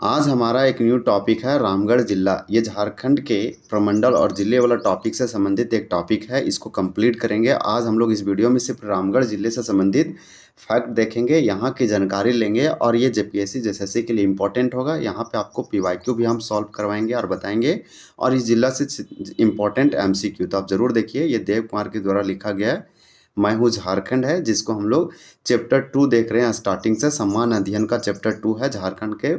आज हमारा एक न्यू टॉपिक है रामगढ़ जिला। ये झारखंड के प्रमंडल और जिले वाला टॉपिक से संबंधित एक टॉपिक है। इसको कंप्लीट करेंगे। आज हम लोग इस वीडियो में सिर्फ रामगढ़ जिले से संबंधित फैक्ट देखेंगे, यहाँ की जानकारी लेंगे और ये जेपीएससी जेएसएससी के लिए इम्पोर्टेंट होगा। यहाँ पे आपको पीवाईक्यू भी हम सॉल्व करवाएंगे और बताएंगे, और इस जिला से इम्पोर्टेंट एमसीक्यू तो आप ज़रूर देखिए। ये देव कुमार के द्वारा लिखा गया है मैं हूँ झारखंड है, जिसको हम लोग चैप्टर 2 देख रहे हैं स्टार्टिंग से। सम्मान अध्ययन का चैप्टर 2 है झारखंड के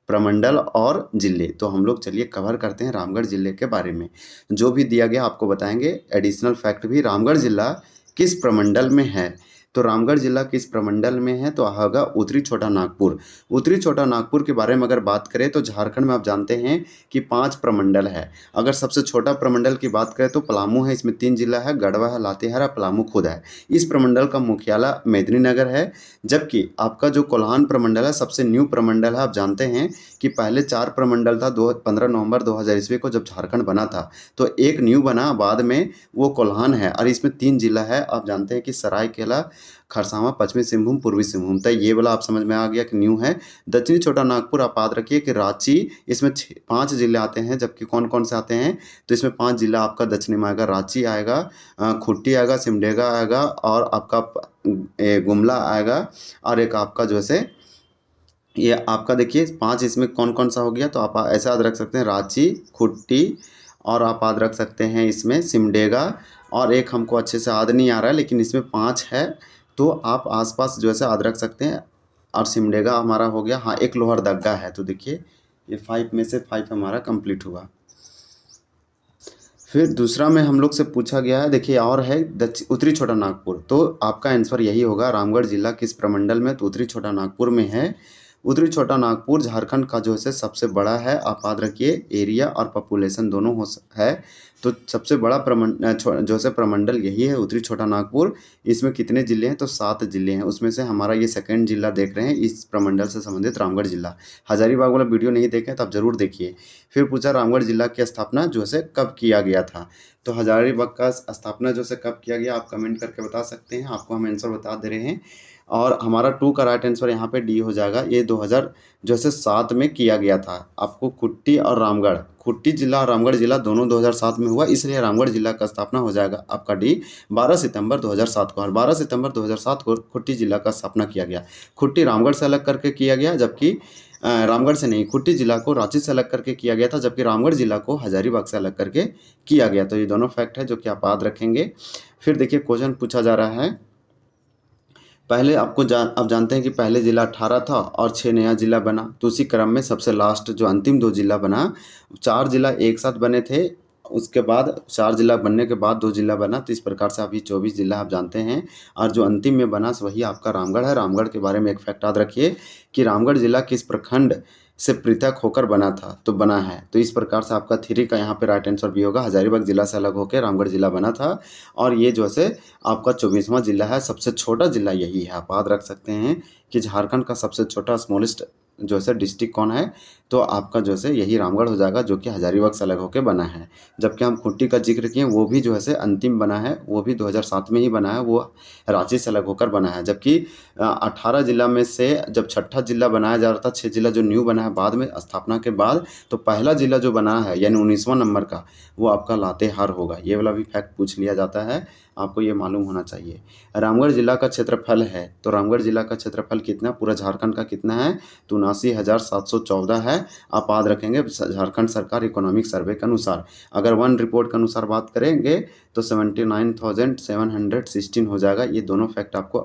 प्रमंडल और जिले। तो हम लोग चलिए कवर करते हैं रामगढ़ जिले के बारे में। जो भी दिया गया आपको बताएंगे। एडिशनल फैक्ट भी, रामगढ़ जिला किस प्रमंडल में है। तो रामगढ़ जिला किस प्रमंडल में है, तो होगा उत्तरी छोटा नागपुर। उत्तरी छोटा नागपुर के बारे में अगर बात करें तो झारखंड में आप जानते हैं कि 5 प्रमंडल है। अगर सबसे छोटा प्रमंडल की बात करें तो पलामू है, इसमें 3 जिला है, गढ़वा है, लातेहार, पलामू खुद है। इस प्रमंडल का मुख्यालय मेदिनीनगर है। जबकि आपका जो कोल्हान प्रमंडल है सबसे न्यू प्रमंडल है। आप जानते हैं कि पहले 4 प्रमंडल था। 15 नवंबर 2000 ईस्वी को जब झारखंड बना था तो एक न्यू बना, बाद में वो कोल्हान है। और इसमें 3 जिला है। आप जानते हैं कि सरायकेला, खरसावां, पश्चिमी सिंहभूम, पूर्वी सिंहभूम। तो ये वाला आप समझ में आ गया कि न्यू है। दक्षिणी छोटा नागपुर आप याद रखिए कि रांची, इसमें 5 जिले आते हैं। जबकि कौन कौन से आते हैं, तो इसमें 5 जिला आपका दक्षिणी में आएगा। रांची आएगा, खुट्टी आएगा, सिमडेगा आएगा, और आपका गुमला आएगा, और एक आपका जो है ये आपका देखिए 5 इसमें कौन कौन सा हो गया। तो आप ऐसा याद रख सकते हैं, रांची, खुट्टी, और आप याद रख सकते हैं इसमें सिमडेगा, और एक हमको अच्छे से याद नहीं आ रहा है लेकिन इसमें 5 है। तो आप आसपास जो है याद रख सकते हैं। और सिमडेगा हमारा हो गया। हाँ, एक लोहरदगा है। तो देखिए ये 5 में से 5 हमारा कंप्लीट हुआ। फिर दूसरा में हम लोग से पूछा गया है, देखिए और है उत्तरी छोटा नागपुर। तो आपका आंसर यही होगा, रामगढ़ जिला किस प्रमंडल में, तो उत्तरी छोटा नागपुर में है। उत्तरी छोटा नागपुर झारखंड का जो है सबसे बड़ा है। आप याद रखिए एरिया और पॉपुलेशन दोनों है। तो सबसे बड़ा जो है प्रमंडल यही है, उत्तरी छोटा नागपुर। इसमें कितने जिले हैं, तो 7 जिले हैं। उसमें से हमारा ये सेकंड जिला देख रहे हैं इस प्रमंडल से संबंधित, रामगढ़ जिला। हजारीबाग वाला वीडियो नहीं देखें तो आप जरूर देखिए। फिर पूछा रामगढ़ जिला की स्थापना जो है कब किया गया था। तो हजारीबाग का स्थापना जो है कब किया गया, आप कमेंट करके बता सकते हैं। आपको हम आंसर बता दे रहे हैं, और हमारा 2 का राइट आंसर यहाँ पे डी हो जाएगा। ये 2000 जो है 7 में किया गया था। आपको खुट्टी और रामगढ़, खुट्टी जिला और रामगढ़ जिला दोनों 2007 में हुआ, इसलिए रामगढ़ जिला का स्थापना हो जाएगा आपका डी 12 सितंबर 2007 को। और 12 सितंबर 2007 को खुट्टी जिला का स्थापना किया गया। खुट्टी रामगढ़ से अलग करके किया गया, जबकि रामगढ़ से नहीं, खुट्टी जिला को रांची से अलग करके किया गया था, जबकि रामगढ़ जिला को हजारीबाग से अलग करके किया गया। तो ये दोनों फैक्ट है जो कि आप याद रखेंगे। फिर देखिए क्वेश्चन पूछा जा रहा है, पहले आप जानते हैं कि पहले जिला 18 था और 6 नया जिला बना। तो उसी क्रम में सबसे लास्ट जो अंतिम 2 जिला बना, 4 जिला एक साथ बने थे। उसके बाद 4 जिला बनने के बाद 2 जिला बना। तो इस प्रकार से अभी 24 जिला आप जानते हैं। और जो अंतिम में बना वही आपका रामगढ़ है। रामगढ़ के बारे में एक फैक्ट याद रखिए कि रामगढ़ जिला किस प्रखंड से पृथक होकर बना था, तो बना है। तो इस प्रकार से आपका 3 का यहाँ पे राइट आंसर भी होगा। हजारीबाग जिला से अलग होकर रामगढ़ जिला बना था, और ये जो है आपका 24वां जिला है। सबसे छोटा जिला यही है। आप याद रख सकते हैं कि झारखंड का सबसे छोटा स्मॉलेस्ट जो है डिस्ट्रिक्ट कौन है, तो आपका जो है यही रामगढ़ हो जाएगा, जो कि हजारीबाग से अलग होकर बना है। जबकि हम खुट्टी का जिक्र किए, वो भी जो है अंतिम बना है, वो भी 2007 में ही बना है, वो रांची से अलग होकर बना है। जबकि 18 जिला में से जब 6ठा जिला बनाया जा रहा था, 6 जिला जो न्यू बना है बाद में स्थापना के बाद, तो पहला जिला जो बना है यानी 19वां नंबर का, वो आपका लातेहार होगा। ये वाला भी फैक्ट पूछ लिया जाता है, आपको ये मालूम होना चाहिए। रामगढ़ जिला का क्षेत्रफल है, तो रामगढ़ जिला का क्षेत्रफल कितना, पूरा झारखंड का कितना है, तो 79,714 है। आप याद रखेंगे झारखंड सरकार इकोनॉमिक सर्वे के अनुसार। अगर वन रिपोर्ट के अनुसार बात करेंगे तो 79,716 हो जाएगा। ये दोनों फैक्ट आपको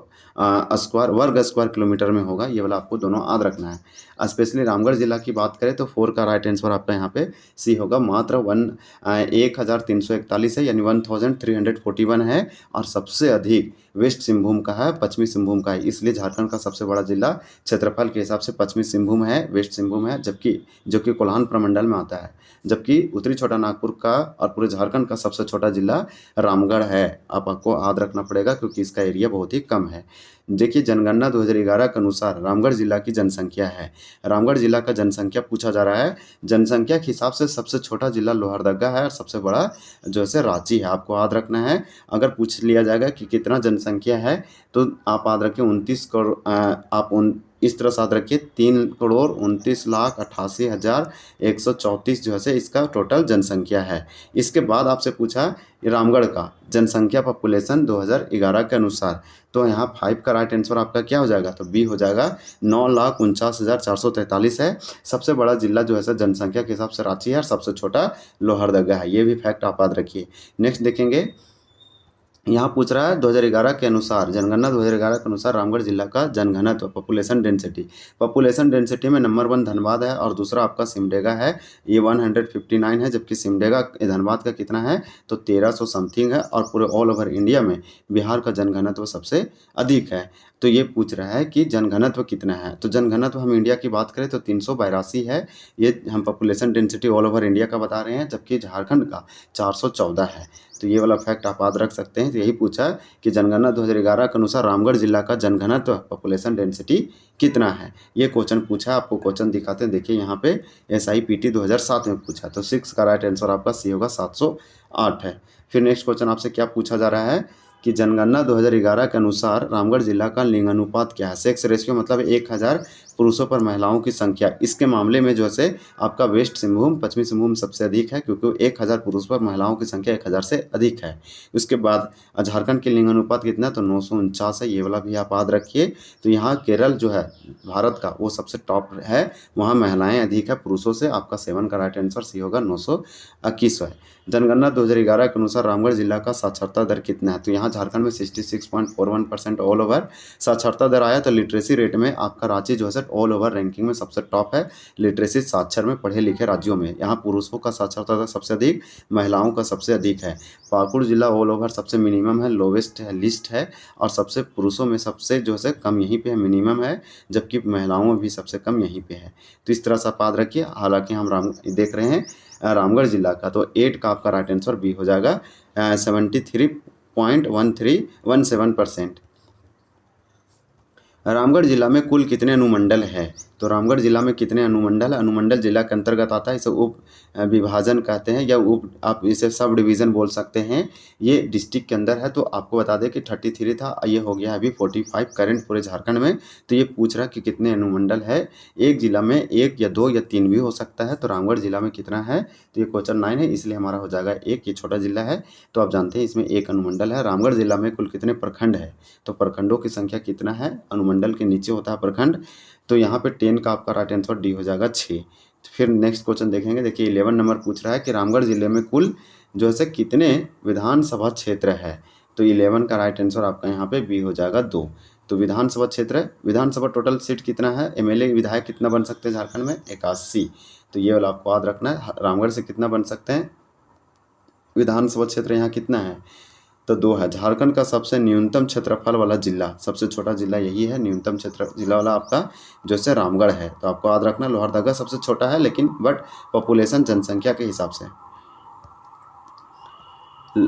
वर्ग स्क्वायर किलोमीटर में होगा। ये वाला आपको दोनों याद रखना है। स्पेशली रामगढ़ जिला की बात करें तो 4 का राइट आंसर आपका यहाँ पे सी होगा। मात्र 1341 है, यानी 1341 है। और सबसे अधिक वेस्ट सिंहभूम का है, पश्चिमी सिंहभूम का है। इसलिए झारखंड का सबसे बड़ा जिला क्षेत्रफल के हिसाब से पश्चिमी सिंहभूम है, वेस्ट सिंहभूम है, जबकि जो कि कोल्हान प्रमंडल में आता है। जबकि उत्तरी छोटा नागपुर का और पूरे झारखंड का सबसे छोटा जिला रामगढ़ है। आपको याद रखना पड़ेगा क्योंकि इसका एरिया बहुत ही कम है। देखिए जनगणना 2011 के अनुसार रामगढ़ जिला की जनसंख्या है। रामगढ़ जिला का जनसंख्या पूछा जा रहा है। जनसंख्या के हिसाब से सबसे छोटा जिला लोहरदगा है और सबसे बड़ा जो है रांची है। आपको याद रखना है। अगर पूछ लिया जाएगा कि कितना जनसंख्या है, तो आप याद रखें 29 करोड़, आप इस तरह से याद रखिए 3,29,88,134 जो है इसका टोटल जनसंख्या है। इसके बाद आपसे पूछा रामगढ़ का जनसंख्या पॉपुलेशन 2011 के अनुसार, तो यहाँ 5 का राइट आंसर आपका क्या हो जाएगा, तो बी हो जाएगा। 9,49,443 है। सबसे बड़ा जिला जो है जनसंख्या के हिसाब से रांची है और सबसे छोटा लोहरदगा है। ये भी फैक्ट आप याद रखिए। नेक्स्ट देखेंगे, यहाँ पूछ रहा है 2011 के अनुसार, जनगणना 2011 के अनुसार रामगढ़ जिला का जनघनत्व पॉपुलेशन डेंसिटी में नंबर 1 धनबाद है और दूसरा आपका सिमडेगा है, ये 159 है, जबकि सिमडेगा धनबाद का कितना है, तो 1300 समथिंग है। और पूरे ऑल ओवर इंडिया में बिहार का जनघनत्व सबसे अधिक है। तो ये पूछ रहा है कि जनघनत्व कितना है, तो जनघनत्व हम इंडिया की बात करें तो 382 है। ये हम population density all over India का बता रहे हैं, जबकि झारखंड का 414 है। तो ये वाला फैक्ट आप याद रख सकते हैं। तो यही पूछा कि जनगणना 2011 के अनुसार रामगढ़ जिला का जनघनत्व पॉपुलेशन डेंसिटी कितना है, ये क्वेश्चन पूछा। आपको क्वेश्चन दिखाते हैं, देखिए यहाँ पे SIPT 2007 में पूछा, तो 6 का राइट आंसर आपका सी होगा, 708 है। फिर नेक्स्ट क्वेश्चन आपसे क्या पूछा जा रहा है कि जनगणना 2011 के अनुसार रामगढ़ जिला का लिंग अनुपात क्या है। सेक्स रेशियो मतलब 1000 पुरुषों पर महिलाओं की संख्या। इसके मामले में जो है आपका वेस्ट सिंहभूम पश्चिमी सिंहभूम सबसे अधिक है, क्योंकि 1000 पुरुष पर महिलाओं की संख्या 1000 से अधिक है। उसके बाद झारखंड के लिंग अनुपात कितना, तो 949 है। ये वाला भी आप याद रखिए। तो यहाँ केरल जो है भारत का वो सबसे टॉप है, वहाँ महिलाएं अधिक है पुरुषों से। आपका 7 का राइट आंसर सी होगा, 921 है। जनगणना 2011 के अनुसार रामगढ़ जिला का साक्षरता दर कितना है, तो यहाँ झारखंड में 66.41% ऑल ओवर साक्षरता दर आया। तो लिटरेसी रेट में आपका रांची जो है ऑल ओवर रैंकिंग में सबसे टॉप है, लिटरेसी साक्षर में पढ़े लिखे राज्यों में। यहाँ पुरुषों का साक्षरता दर सबसे अधिक, महिलाओं का सबसे अधिक है। पाकुड़ जिला ऑल ओवर सबसे मिनिमम है, लोवेस्ट है, लिस्ट है, और सबसे पुरुषों में सबसे जो है कम यहीं पे है, मिनिमम है, जबकि महिलाओं में भी सबसे कम यहीं पे है। तो इस तरह से आप याद रखिए। हालांकि हम देख रहे हैं रामगढ़ जिला का, तो 8 का आपका राइट आंसर बी हो जाएगा, 73.17%। रामगढ़ जिला में कुल कितने अनुमंडल है, तो रामगढ़ जिला में कितने अनुमंडल, अनुमंडल जिला के अंतर्गत आता है। इसे उप विभाजन कहते हैं, या आप इसे सब डिवीज़न बोल सकते हैं। ये डिस्ट्रिक्ट के अंदर है। तो आपको बता दें कि 33 था, ये हो गया अभी 45 करंट पूरे झारखंड में। तो ये पूछ रहा है कि कितने अनुमंडल है। एक जिला में 1 या 2 या 3 भी हो सकता है। तो रामगढ़ जिला में कितना है, तो ये क्वेश्चन 9 है, इसलिए हमारा हो जाएगा 1। ये छोटा जिला है, तो आप जानते हैं इसमें 1 अनुमंडल है। रामगढ़ जिला में कुल कितने प्रखंड है, तो प्रखंडों की संख्या कितना है, अनुमंडल के नीचे होता है प्रखंड। तो यहाँ पे 10 का आपका राइट आंसर डी हो जाएगा, 6। तो फिर नेक्स्ट क्वेश्चन देखेंगे। देखिए 11 नंबर पूछ रहा है कि रामगढ़ जिले में कुल जो है कितने विधानसभा क्षेत्र है। तो 11 का राइट आंसर आपका यहाँ पे बी हो जाएगा, 2। तो विधानसभा क्षेत्र, विधानसभा टोटल सीट कितना है, MLA विधायक कितना बन सकते हैं झारखंड में, 81। तो ये वाला आपको याद रखना है। रामगढ़ से कितना बन सकते हैं विधानसभा क्षेत्र, यहाँ कितना है, तो 2 है। झारखंड का सबसे न्यूनतम क्षेत्रफल वाला जिला, सबसे छोटा जिला यही है, न्यूनतम क्षेत्र जिला वाला आपका जो है रामगढ़ है। तो आपको याद रखना, लोहरदगा सबसे छोटा है, लेकिन बट पॉपुलेशन जनसंख्या के हिसाब से।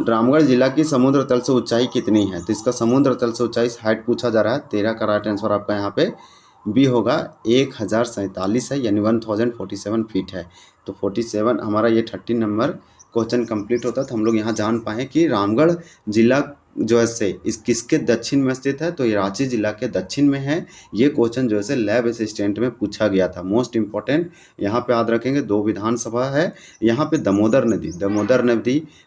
रामगढ़ जिला की समुद्र तल से ऊंचाई कितनी है, तो इसका समुद्र तल से ऊंचाई हाइट पूछा जा रहा है। 13 का राइट आंसर आपका यहाँ पे बी होगा, 1047 है, यानी 1047 फीट है। तो 47 हमारा ये 13 नंबर क्वेश्चन कंप्लीट होता है। तो हम लोग यहाँ जान पाएँ कि रामगढ़ जिला जो है इस किसके दक्षिण में स्थित है, तो ये रांची जिला के दक्षिण में है। ये क्वेश्चन जो है लैब असिस्टेंट में पूछा गया था, मोस्ट इंपॉर्टेंट। यहाँ पे याद रखेंगे 2 विधानसभा है। यहाँ पे दामोदर नदी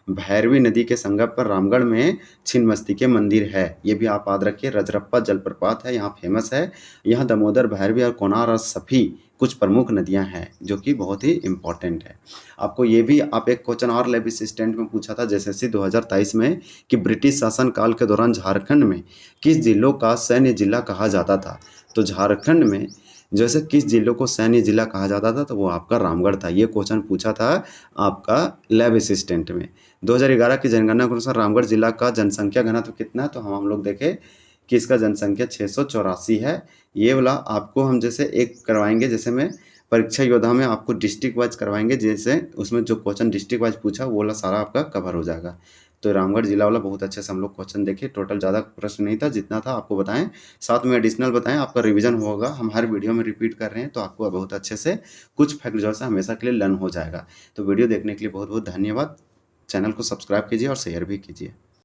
भैरवी नदी के संगम पर रामगढ़ में छिन्नमस्ती के मंदिर है, ये भी आप याद रखिए। रजरप्पा जलप्रपात है, यहाँ फेमस है। यहाँ दामोदर, भैरवी और कोनार और सफी कुछ प्रमुख नदियां हैं, जो कि बहुत ही इम्पॉर्टेंट है। आपको ये भी आप एक क्वेश्चन और लैब असिस्टेंट में पूछा था JSSC 2023 में कि ब्रिटिश शासन काल के दौरान झारखंड में किस जिलों का सैन्य जिला कहा जाता था। तो झारखंड में जैसे किस जिलों को सैन्य जिला कहा जाता था, तो वो आपका रामगढ़ था। ये क्वेश्चन पूछा था आपका लैब असिस्टेंट में। 2011 की जनगणना के अनुसार रामगढ़ जिला का जनसंख्या घनत्व कितना है, तो हम लोग देखें कि इसका जनसंख्या 684 है। ये वाला आपको हम जैसे एक करवाएंगे, जैसे में परीक्षा योद्धा में आपको डिस्ट्रिक्ट वाइज करवाएंगे, जैसे उसमें जो क्वेश्चन डिस्ट्रिक्ट वाइज पूछा वो वाला सारा आपका कवर हो जाएगा। तो रामगढ़ जिला वाला बहुत अच्छे से हम लोग क्वेश्चन देखे। टोटल ज़्यादा प्रश्न नहीं था, जितना था आपको बताएं, साथ में एडिशनल बताएं, आपका रिवीजन होगा। हम हर वीडियो में रिपीट कर रहे हैं, तो आपको बहुत अच्छे से कुछ फैक्ट जो है हमेशा के लिए लर्न हो जाएगा। तो वीडियो देखने के लिए बहुत बहुत धन्यवाद। चैनल को सब्सक्राइब कीजिए और शेयर भी कीजिए।